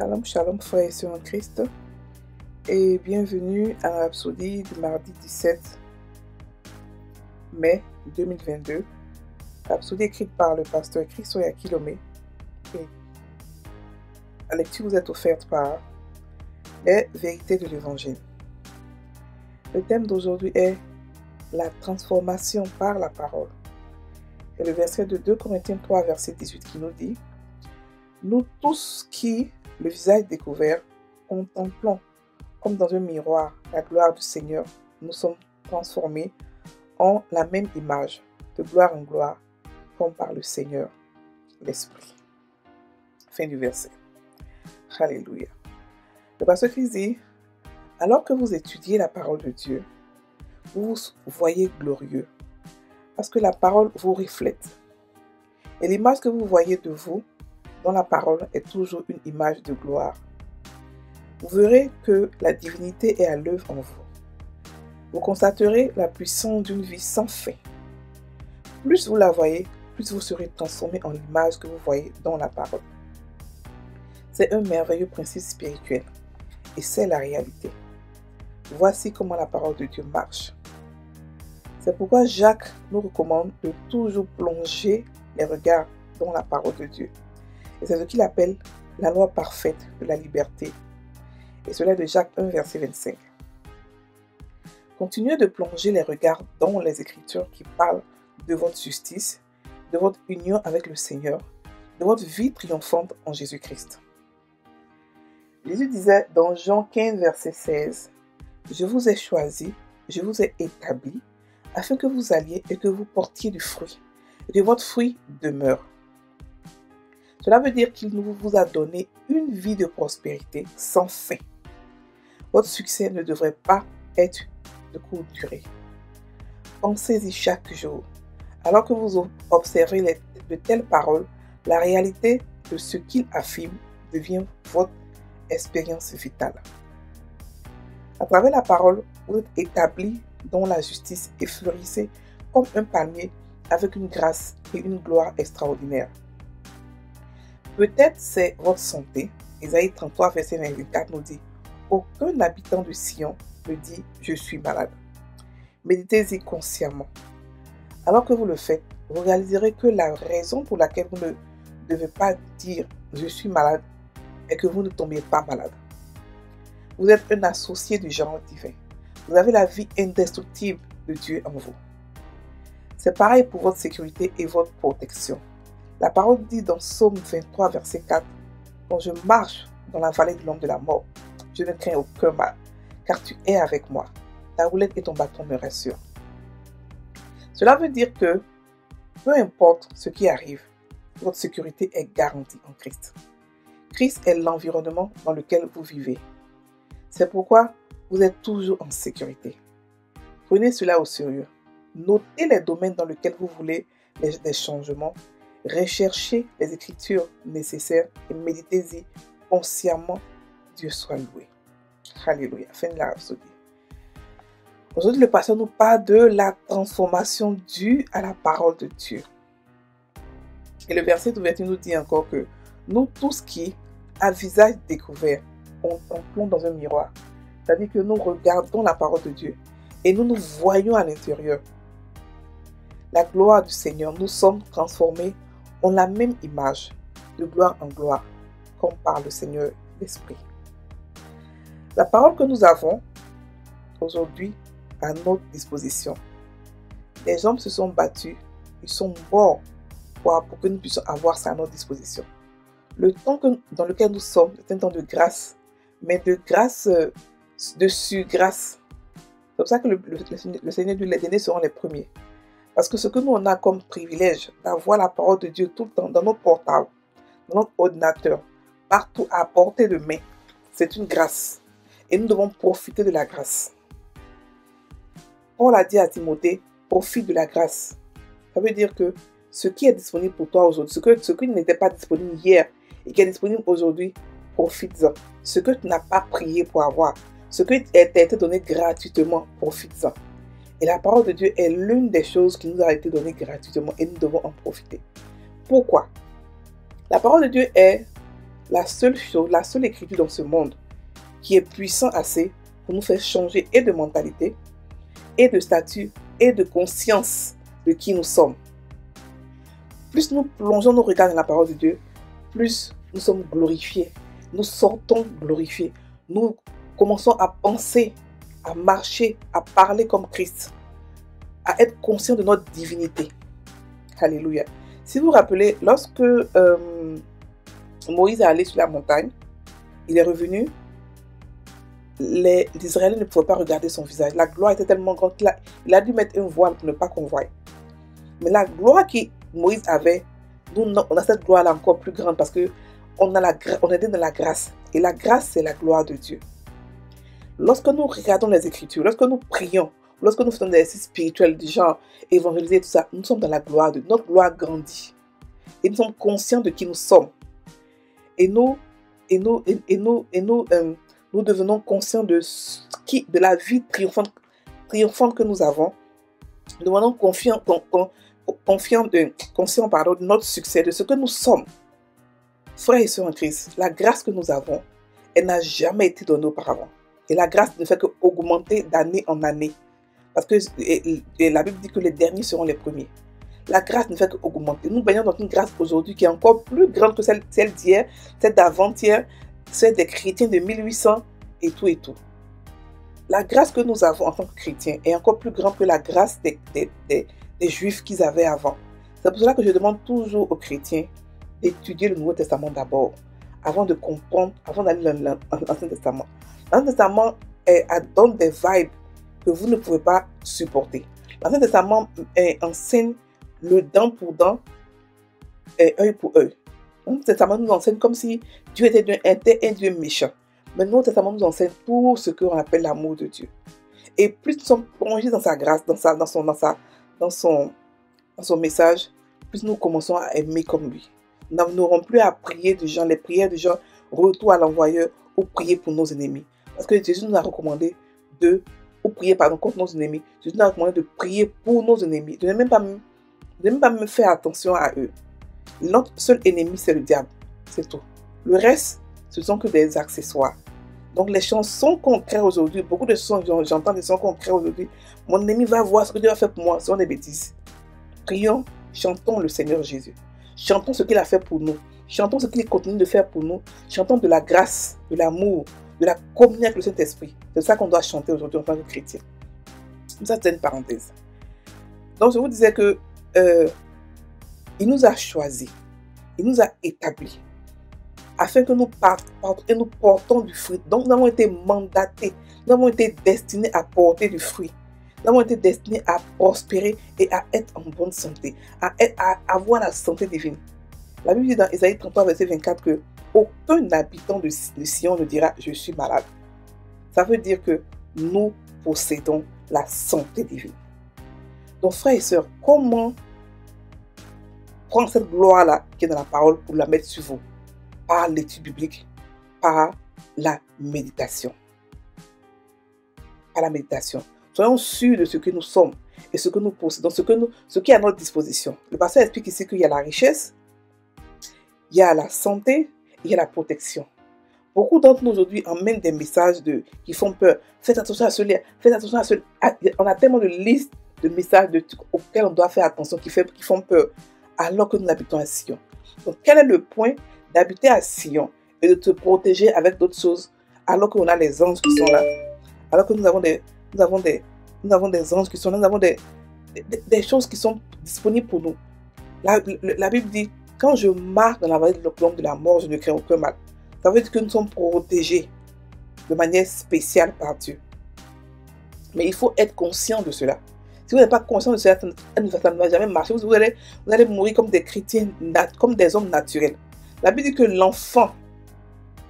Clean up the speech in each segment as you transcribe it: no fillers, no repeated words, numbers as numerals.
Shalom, shalom, frères et sœurs en Christ, et bienvenue à la Rhapsodie du mardi 17 mai 2022. Rhapsodie écrite par le pasteur Christoya Kilomé. Et la lecture vous est offerte par les vérités de l'Évangile. Le thème d'aujourd'hui est la transformation par la parole. Et le verset de 2 Corinthiens 3, verset 18 qui nous dit: nous tous qui, le visage découvert, contemplons comme dans un miroir la gloire du Seigneur, nous sommes transformés en la même image, de gloire en gloire, comme par le Seigneur, l'Esprit. Fin du verset. Alléluia. Le pasteur Christ dit: alors que vous étudiez la parole de Dieu, vous vous voyez glorieux, parce que la parole vous reflète. Et l'image que vous voyez de vous dans la parole est toujours une image de gloire. Vous verrez que la divinité est à l'œuvre en vous. Vous constaterez la puissance d'une vie sans fin. Plus vous la voyez, plus vous serez transformé en l'image que vous voyez dans la parole. C'est un merveilleux principe spirituel et c'est la réalité. Voici comment la parole de Dieu marche. C'est pourquoi Jacques nous recommande de toujours plonger les regards dans la parole de Dieu. Et c'est ce qu'il appelle la loi parfaite de la liberté. Et cela est de Jacques 1, verset 25. Continuez de plonger les regards dans les Écritures qui parlent de votre justice, de votre union avec le Seigneur, de votre vie triomphante en Jésus-Christ. Jésus disait dans Jean 15, verset 16, « Je vous ai choisi, je vous ai établi, afin que vous alliez et que vous portiez du fruit, et que votre fruit demeure. » Cela veut dire qu'il vous a donné une vie de prospérité sans fin. Votre succès ne devrait pas être de courte durée. Pensez-y chaque jour. Alors que vous observez de telles paroles, la réalité de ce qu'il affirme devient votre expérience vitale. À travers la parole, vous êtes établi dans la justice et fleurissez comme un palmier avec une grâce et une gloire extraordinaires. Peut-être c'est votre santé. Ésaïe 33, verset 24 nous dit: aucun habitant de Sion ne dit je suis malade. Méditez-y consciemment. Alors que vous le faites, vous réaliserez que la raison pour laquelle vous ne devez pas dire je suis malade est que vous ne tombez pas malade. Vous êtes un associé du genre divin. Vous avez la vie indestructible de Dieu en vous. C'est pareil pour votre sécurité et votre protection. La parole dit dans Psaume 23, verset 4, « Quand je marche dans la vallée de l'ombre de la mort, je ne crains aucun mal, car tu es avec moi. Ta roulette et ton bâton me rassurent. » Cela veut dire que, peu importe ce qui arrive, votre sécurité est garantie en Christ. Christ est l'environnement dans lequel vous vivez. C'est pourquoi vous êtes toujours en sécurité. Prenez cela au sérieux. Notez les domaines dans lesquels vous voulez des changements. Recherchez les Écritures nécessaires et méditez-y consciemment. Dieu soit loué. Alléluia. Fin de la Rhapsodie. Aujourd'hui, le pasteur nous parle de la transformation due à la parole de Dieu. Et le verset d'ouverture nous dit encore que nous tous qui, à visage découvert, contemplons dans un miroir, c'est-à-dire que nous regardons la parole de Dieu et nous nous voyons à l'intérieur la gloire du Seigneur, nous sommes transformés en la même image, de gloire en gloire, comme par le Seigneur l'Esprit. La parole que nous avons aujourd'hui à notre disposition. Les hommes se sont battus, ils sont morts pour que nous puissions avoir ça à notre disposition. Le temps dans lequel nous sommes est un temps de grâce, mais de grâce dessus grâce. C'est pour ça que le Seigneur dit: les derniers seront les premiers. Parce que ce que nous on a comme privilège d'avoir la parole de Dieu tout le temps dans notre portable, dans notre ordinateur, partout à portée de main, c'est une grâce. Et nous devons profiter de la grâce. Paul a dit à Timothée: profite de la grâce. Ça veut dire que ce qui est disponible pour toi aujourd'hui, ce qui n'était pas disponible hier et qui est disponible aujourd'hui, profite-en. Ce que tu n'as pas prié pour avoir, ce qui t'a été donné gratuitement, profite-en. Et la parole de Dieu est l'une des choses qui nous a été donnée gratuitement et nous devons en profiter. Pourquoi? La parole de Dieu est la seule chose, la seule écriture dans ce monde qui est puissant assez pour nous faire changer et de mentalité, et de statut, et de conscience de qui nous sommes. Plus nous plongeons nos regards dans la parole de Dieu, plus nous sommes glorifiés. Nous sortons glorifiés. Nous commençons à penser, à marcher, à parler comme Christ, à être conscients de notre divinité. Alléluia. Si vous vous rappelez, lorsque Moïse est allé sur la montagne, il est revenu, les Israéliens ne pouvaient pas regarder son visage. La gloire était tellement grande qu'il a dû mettre un voile pour ne pas qu'on voie. Mais la gloire que Moïse avait, nous, on a cette gloire-là encore plus grande parce que on est dans la grâce. Et la grâce, c'est la gloire de Dieu. Lorsque nous regardons les Écritures, lorsque nous prions, lorsque nous faisons des exercices spirituels du genre évangéliser, tout ça, nous sommes dans la gloire de Dieu. Notre gloire grandit. Et nous sommes conscients de qui nous sommes. Et nous devenons conscients de la vie triomphante que nous avons. Nous devenons conscients de notre succès, de ce que nous sommes. Frères et sœurs en Christ, la grâce que nous avons, elle n'a jamais été donnée auparavant. Et la grâce ne fait qu'augmenter d'année en année. Parce que la Bible dit que les derniers seront les premiers. La grâce ne fait qu'augmenter. Nous baignons dans une grâce aujourd'hui qui est encore plus grande que celle d'hier, celle d'avant-hier, celle des chrétiens de 1800 et tout et tout. La grâce que nous avons en tant que chrétiens est encore plus grande que la grâce des Juifs qu'ils avaient avant. C'est pour cela que je demande toujours aux chrétiens d'étudier le Nouveau Testament d'abord, avant de comprendre, avant d'aller dans l'Ancien Testament. L'Ancien Testament donne des vibes que vous ne pouvez pas supporter. L'Ancien Testament enseigne le dent pour dent et œil pour œil. L'Ancien Testament nous enseigne comme si Dieu était un Dieu méchant. Mais le Nouveau Testament nous enseigne tout ce qu'on appelle l'amour de Dieu. Et plus nous sommes plongés dans sa grâce, dans son message, plus nous commençons à aimer comme lui. Nous n'aurons plus à prier de gens, les prières de gens, retour à l'envoyeur ou prier pour nos ennemis. Parce que Jésus nous a recommandé prier contre nos ennemis. Jésus nous a recommandé de prier pour nos ennemis. De ne même pas faire attention à eux. Notre seul ennemi, c'est le diable. C'est tout. Le reste, ce sont que des accessoires. Donc les chansons qu'on crée aujourd'hui, beaucoup de chansons, j'entends des chansons qu'on crée aujourd'hui. Mon ennemi va voir ce que Dieu a fait pour moi. Ce sont des bêtises. Prions, chantons le Seigneur Jésus. Chantons ce qu'il a fait pour nous. Chantons ce qu'il continue de faire pour nous. Chantons de la grâce, de l'amour, de la communion avec le Saint-Esprit. C'est ça qu'on doit chanter aujourd'hui en tant que chrétien. Ça, c'est une parenthèse. Donc, je vous disais que il nous a choisis. Il nous a établis afin que nous portons du fruit. Donc, nous avons été mandatés. Nous avons été destinés à porter du fruit. Nous avons été destinés à prospérer et à être en bonne santé, à avoir la santé divine. La Bible dit dans Ésaïe 33, verset 24 que aucun habitant de Sion ne dira « je suis malade ». Ça veut dire que nous possédons la santé divine. Donc, frères et sœurs, comment prendre cette gloire-là qui est dans la parole pour la mettre sur vous? Par l'étude biblique, par la méditation. Par la méditation. Soyons sûrs de ce que nous sommes et ce que nous possédons, ce qui est à notre disposition. Le pasteur explique ici qu'il y a la richesse, il y a la santé, il y a la protection. Beaucoup d'entre nous aujourd'hui emmènent des messages qui font peur. Faites attention à cela, faites attention à cela. On a tellement de listes de messages auxquels on doit faire attention qui font peur alors que nous habitons à Sion. Donc quel est le point d'habiter à Sion et de te protéger avec d'autres choses alors qu'on a les anges qui sont là, alors que nous avons des anges qui sont là, nous avons des choses qui sont disponibles pour nous. La Bible dit, quand je marche dans la vallée de l'ombre de la mort, je ne crains aucun mal. Ça veut dire que nous sommes protégés de manière spéciale par Dieu. Mais il faut être conscient de cela. Si vous n'êtes pas conscient de cela, ça ne va jamais marcher. Vous allez mourir comme des chrétiens, comme des hommes naturels. La Bible dit que l'enfant,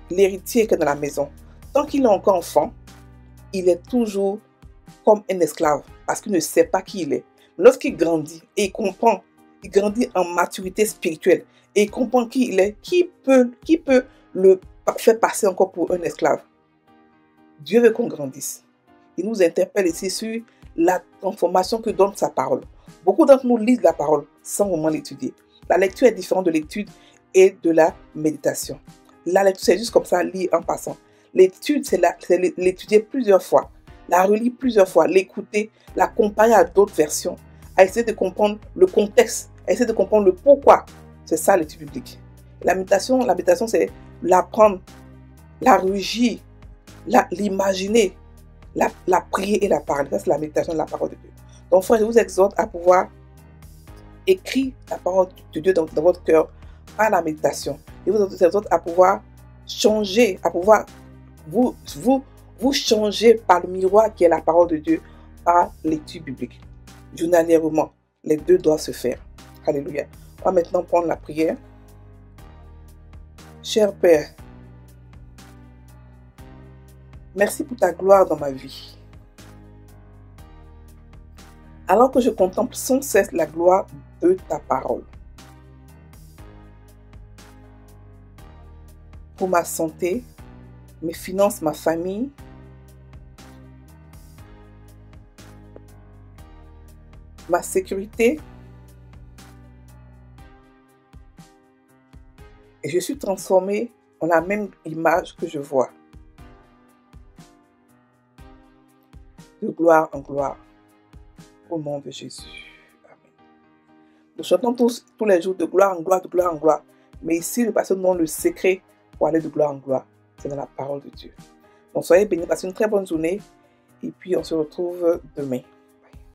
l'héritier qui est dans la maison, tant qu'il est encore enfant, il est toujours comme un esclave parce qu'il ne sait pas qui il est. Lorsqu'il grandit et il comprend, il grandit en maturité spirituelle et il comprend qui il est, qui peut le faire passer encore pour un esclave? Dieu veut qu'on grandisse. Il nous interpelle ici sur la transformation que donne sa parole. Beaucoup d'entre nous lisent la parole sans vraiment l'étudier. La lecture est différente de l'étude et de la méditation. La lecture, c'est juste comme ça, lire en passant. L'étude, c'est l'étudier plusieurs fois, la relire plusieurs fois, l'écouter, la comparer à d'autres versions, à essayer de comprendre le contexte, à essayer de comprendre le pourquoi. C'est ça l'étude biblique. La méditation, c'est l'apprendre, la rugir, l'imaginer, la prier et la parler. Ça, c'est la méditation de la parole de Dieu. Donc, frère, je vous exhorte à pouvoir écrire la parole de Dieu dans votre cœur par la méditation. Je vous exhorte à pouvoir changer, à pouvoir vous changer par le miroir qui est la parole de Dieu, par l'étude biblique. Journalièrement, les deux doivent se faire. Alléluia. On va maintenant prendre la prière. Cher Père, merci pour ta gloire dans ma vie. Alors que je contemple sans cesse la gloire de ta parole. Pour ma santé, mes finances, ma famille, ma sécurité, et je suis transformée en la même image que je vois. De gloire en gloire. Au nom de Jésus. Amen. Nous chantons tous les jours de gloire en gloire, de gloire en gloire. Mais ici, le pasteur nous donne le secret pour aller de gloire en gloire. C'est dans la parole de Dieu. Donc soyez bénis, passez une très bonne journée. Et puis on se retrouve demain.